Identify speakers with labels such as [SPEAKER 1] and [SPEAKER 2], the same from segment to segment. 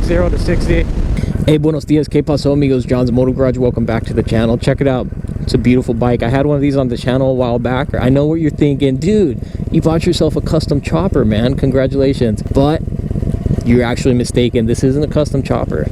[SPEAKER 1] 0 to 60. Hey, buenos dias, que paso, amigos? John's Moto Garage. Welcome back to the channel. Check it out. It's a beautiful bike. I had one of these on the channel a while back. I know what you're thinking, dude, you bought yourself a custom chopper, man. Congratulations. But you're actually mistaken. This isn't a custom chopper.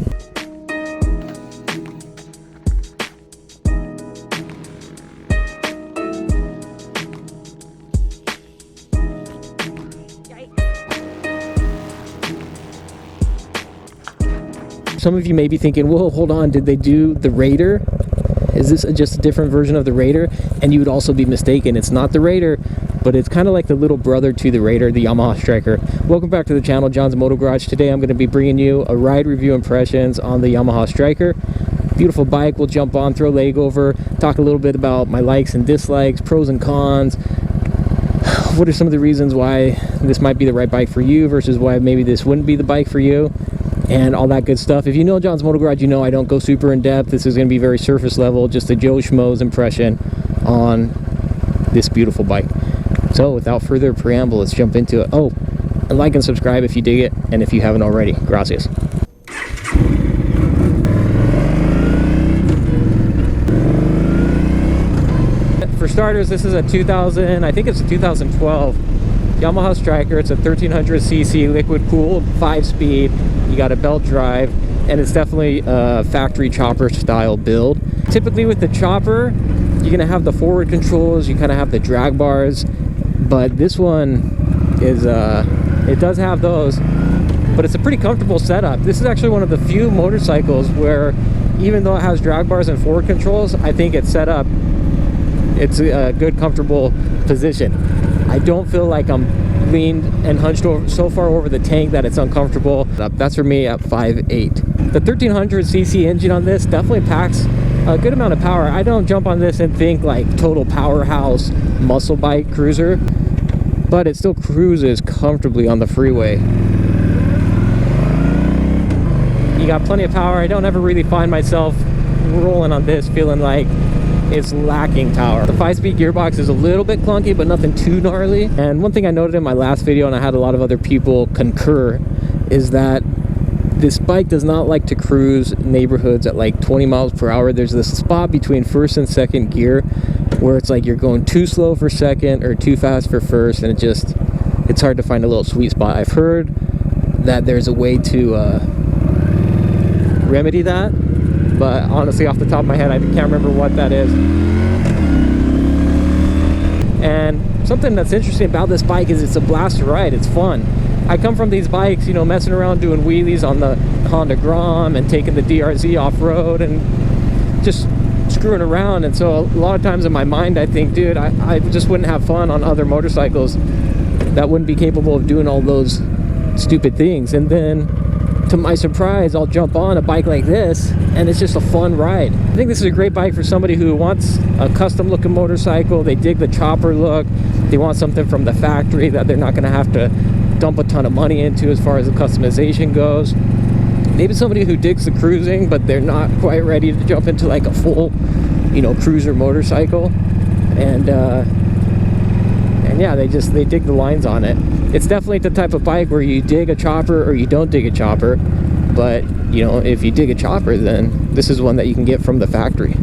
[SPEAKER 1] Some of you may be thinking, whoa, hold on, did they do the Raider? Is this just a different version of the Raider? And you would also be mistaken. It's not the Raider, but it's kind of like the little brother to the Raider, the Yamaha Stryker. Welcome back to the channel, John's Moto Garage. Today I'm going to be bringing you a ride review impressions on the Yamaha Stryker. Beautiful bike. We'll jump on, throw a leg over, talk a little bit about my likes and dislikes, pros and cons. What are some of the reasons why this might be the right bike for you versus why maybe this wouldn't be the bike for you? And all that good stuff. If you know John's Moto Garage, you know I don't go super in depth. This is going to be very surface level, just a Joe Schmo's impression on this beautiful bike. So without further preamble, let's jump into it. Oh, and like and subscribe if you dig it, and if you haven't already. Gracias. For starters, this is a 2000, I think it's a 2012 Yamaha Stryker. It's a 1300cc liquid cooled 5-speed. You got a belt drive, and it's definitely a factory chopper style build. Typically with the chopper, you're gonna have the forward controls, you kind of have the drag bars, but this one is it does have those, but it's a pretty comfortable setup. This is actually one of the few motorcycles where, even though it has drag bars and forward controls, I think it's set up, it's a good comfortable position. I don't feel like I'm leaned and hunched over so far over the tank that it's uncomfortable. That's for me at 5'8". The 1300cc engine on this definitely packs a good amount of power. I don't jump on this and think like total powerhouse muscle bike cruiser, but it still cruises comfortably on the freeway. You got plenty of power. I don't ever really find myself rolling on this feeling like it's lacking power. The 5-speed gearbox is a little bit clunky, but nothing too gnarly. And one thing I noted in my last video, and I had a lot of other people concur, is that this bike does not like to cruise neighborhoods at like 20 miles per hour. There's this spot between first and second gear where it's like you're going too slow for second or too fast for first, and it's hard to find a little sweet spot. I've heard that there's a way to remedy that, but honestly, off the top of my head, I can't remember what that is. And something that's interesting about this bike is it's a blast to ride. It's fun. I come from these bikes, you know, messing around doing wheelies on the Honda Grom and taking the DRZ off-road and just screwing around. And so a lot of times in my mind, I think, dude, I just wouldn't have fun on other motorcycles that wouldn't be capable of doing all those stupid things. And then, to my surprise, I'll jump on a bike like this and it's just a fun ride. I think this is a great bike for somebody who wants a custom looking motorcycle. They dig the chopper look. They want something from the factory that they're not going to have to dump a ton of money into as far as the customization goes. Maybe somebody who digs the cruising, but they're not quite ready to jump into like a full, you know, cruiser motorcycle. And yeah, they dig the lines on it. It's definitely the type of bike where you dig a chopper or you don't dig a chopper, but you know, if you dig a chopper, then this is one that you can get from the factory.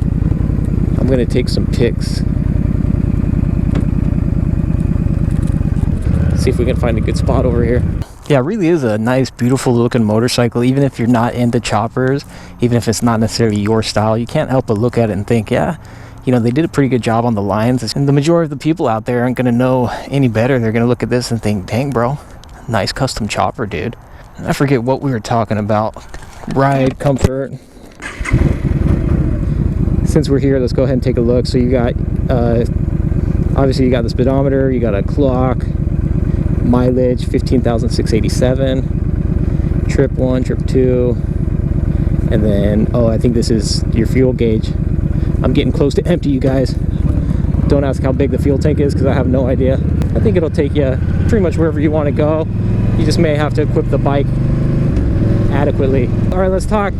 [SPEAKER 1] I'm gonna take some pics, see if we can find a good spot over here. Yeah, it really is a nice, beautiful looking motorcycle. Even if you're not into choppers, even if it's not necessarily your style, you can't help but look at it and think, yeah, you know, they did a pretty good job on the lines. And the majority of the people out there aren't going to know any better. They're going to look at this and think, dang, bro, nice custom chopper, dude. I forget what we were talking about. Ride, comfort. Since we're here, let's go ahead and take a look. So you got, obviously you got the speedometer, you got a clock, mileage, 15,687, trip 1, trip 2, and then, oh, I think this is your fuel gauge. I'm getting close to empty, you guys. Don't ask how big the fuel tank is because I have no idea. I think it'll take you pretty much wherever you want to go. You just may have to equip the bike adequately. All right, let's talk.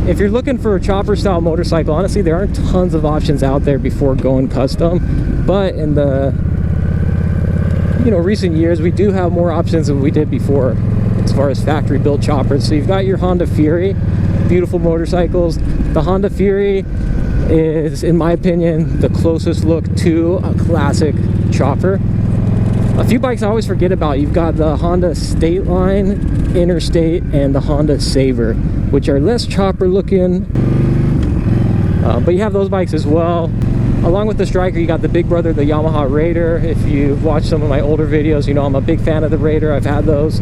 [SPEAKER 1] If you're looking for a chopper style motorcycle, honestly, there aren't tons of options out there before going custom. But in the recent years, we do have more options than we did before. It's far as factory built choppers. So you've got your Honda Fury, beautiful motorcycles. The Honda Fury is, in my opinion, the closest look to a classic chopper. A few bikes I always forget about. You've got the Honda State Line, Interstate, and the Honda Saver, which are less chopper looking, but you have those bikes as well. Along with the Stryker, you got the big brother, the Yamaha Raider. If you've watched some of my older videos, you know I'm a big fan of the Raider. I've had those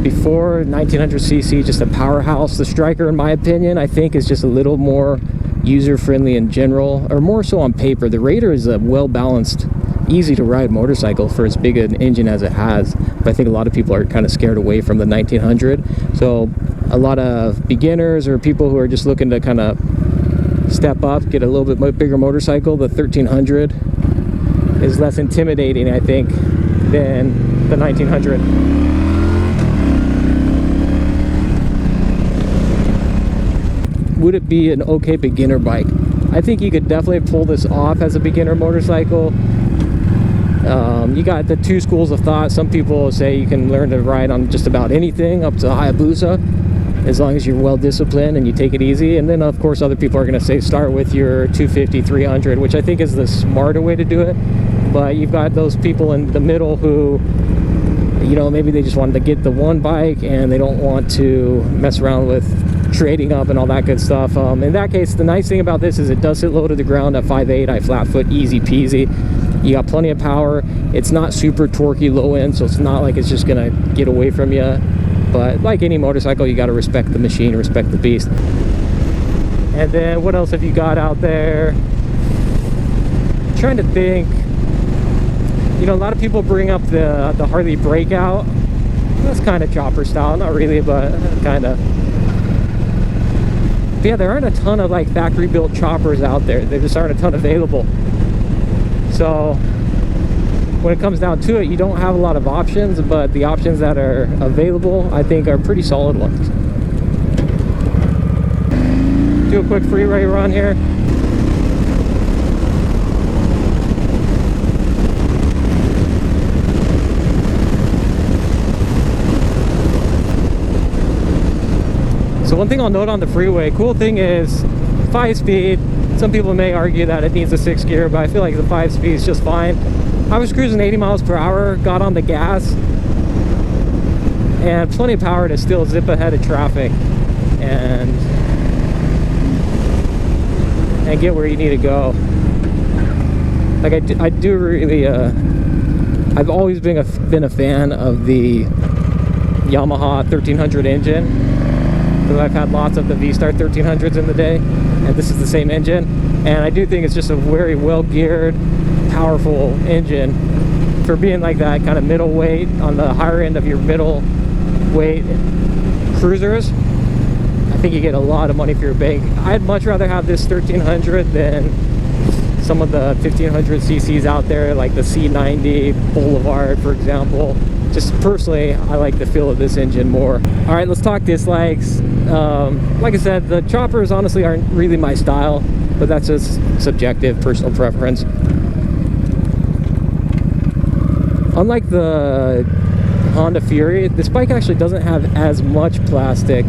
[SPEAKER 1] before. 1900cc, just a powerhouse. The Stryker, in my opinion, I think is just a little more user-friendly in general, or more so on paper. The Raider is a well-balanced, easy-to-ride motorcycle for as big an engine as it has. But I think a lot of people are kind of scared away from the 1900. So a lot of beginners or people who are just looking to kind of step up, get a little bit bigger motorcycle, the 1300 is less intimidating, I think, than the 1900. Would it be an okay beginner bike? I think you could definitely pull this off as a beginner motorcycle. You got the two schools of thought. Some people say you can learn to ride on just about anything up to Hayabusa, as long as you're well disciplined and you take it easy. And then of course other people are going to say start with your 250, 300, which I think is the smarter way to do it. But you've got those people in the middle who, you know, maybe they just wanted to get the one bike and they don't want to mess around with trading up and all that good stuff. In that case, the nice thing about this is it does sit low to the ground at 5.8. I flat foot, easy peasy. You got plenty of power. It's not super torquey low end, so it's not like it's just gonna get away from you. But like any motorcycle, you got to respect the machine, respect the beast. And then what else have you got out there? I'm trying to think. You know, a lot of people bring up the Harley Breakout. That's kind of chopper style, not really, but kind of. But yeah, there aren't a ton of like factory built choppers out there. There just aren't a ton available. So when it comes down to it, you don't have a lot of options, but the options that are available, I think, are pretty solid ones. Do a quick freeway run here. So one thing I'll note on the freeway, cool thing is 5-speed. Some people may argue that it needs a 6 gear, but I feel like the 5-speed is just fine. I was cruising 80 miles per hour, got on the gas, and plenty of power to still zip ahead of traffic and get where you need to go. Like I do really, I've always been a fan of the Yamaha 1300 engine, because I've had lots of the V-Star 1300s in the day, and this is the same engine. And I do think it's just a very well geared, powerful engine for being like that kind of middleweight, on the higher end of your middleweight cruisers. I think you get a lot of money for your bank. I'd much rather have this 1300 than some of the 1500 cc's out there, like the C90 Boulevard, for example. Just personally, I like the feel of this engine more. All right, let's talk dislikes. Like I said, the choppers honestly aren't really my style, but that's just subjective, personal preference. Unlike the Honda Fury, this bike actually doesn't have as much plastic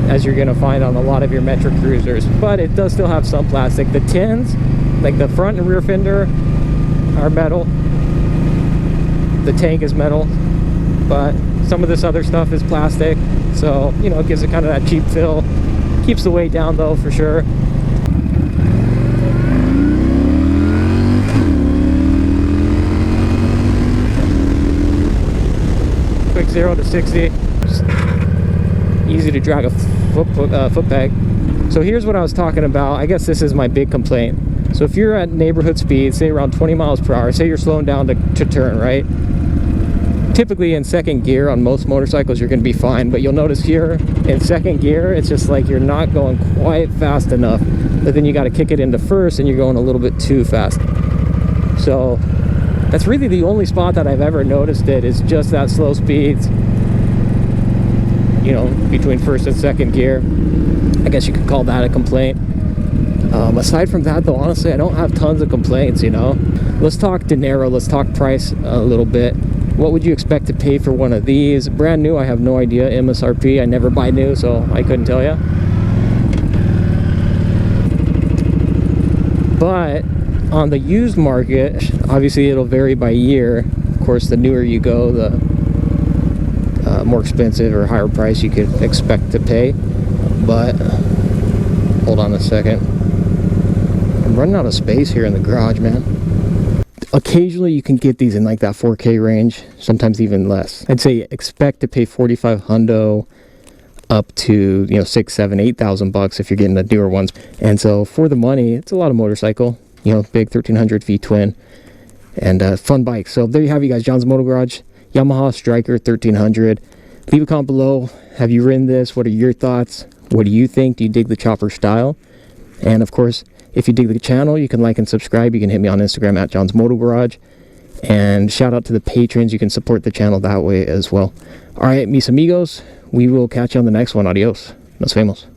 [SPEAKER 1] as you're gonna find on a lot of your metric cruisers, but it does still have some plastic. The tins, like the front and rear fender, are metal. The tank is metal, but some of this other stuff is plastic, so you know, it gives it kind of that cheap feel. Keeps the weight down though, for sure. Quick 0 to 60. Just easy to drag a foot peg. So here's what I was talking about. I guess this is my big complaint. So if you're at neighborhood speed, say around 20 miles per hour, say you're slowing down to turn, right? Typically in second gear on most motorcycles, you're going to be fine. But you'll notice here in second gear, it's just like you're not going quite fast enough. But then you got to kick it into first and you're going a little bit too fast. So that's really the only spot that I've ever noticed it, is just that slow speeds, you know, between first and second gear. I guess you could call that a complaint. Aside from that though, honestly, I don't have tons of complaints, you know. Let's talk dinero, let's talk price a little bit. What would you expect to pay for one of these? Brand new, I have no idea. MSRP, I never buy new, so I couldn't tell you. But on the used market, obviously it'll vary by year. Of course, the newer you go, the more expensive or higher price you could expect to pay. But hold on a second, I'm running out of space here in the garage, man. Occasionally you can get these in like that 4K range, sometimes even less. I'd say expect to pay 45 hundo up to, you know, 6, 7, 8,000 bucks if you're getting the newer ones. And so for the money, it's a lot of motorcycle, you know, big 1300 V twin and fun bike. So there you have you guys, John's Moto Garage, Yamaha Stryker 1300. Leave a comment below. Have you ridden this? What are your thoughts? What do you think? Do you dig the chopper style? And of course, if you dig the channel, you can like and subscribe. You can hit me on Instagram at John's Moto Garage. And shout out to the patrons. You can support the channel that way as well. All right, mis amigos. We will catch you on the next one. Adios. Nos vemos.